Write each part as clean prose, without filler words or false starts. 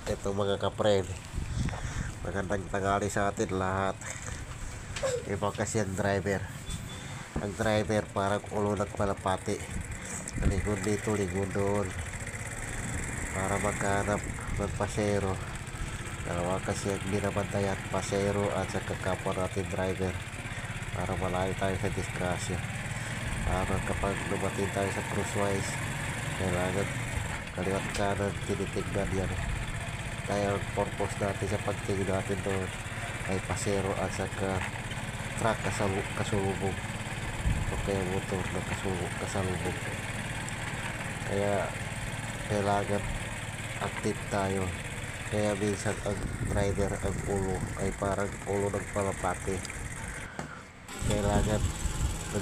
Ito mga kapren, magandang tanghali sa atin lahat. Iba kasi ang driver. Ang driver parang ulo ng palapati. Lingon dito, lingon doon para maghanap ng pasero. Dalawa kasi ang binabantayan, pasero at sa kapwa natin driver, para malayo tayo sa disgrasya. Para kapag lumating tayo sa crosswise, kailangan kaliwat kanan tinitignan yan. Kaya ang purpose natin sa pagtingin natin doon ay pasero at saka truck kasalubong o kaya motor na kasalubong. Kaya kailangan active tayo. Kaya minsan ang driver, ang ulo ay parang ulo ng palapati. Kailangan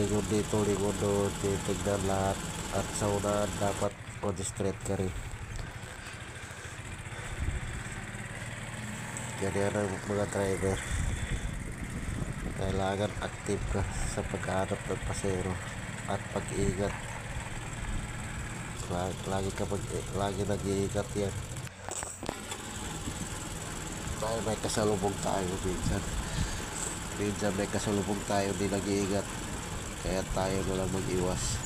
lingon dito, lingon doon, tinitignan lahat, at sa unahan dapat on the straight ka rin. Ganyan ang mga driver. Kailangan active ka sa paghahanap ng pasero at pag-iingat. Lagi nag-iingat yan. Dahil may kasalubong tayo minsan may kasalubong tayo, di nag-iingat. Kaya tayo na lang mag-iwas.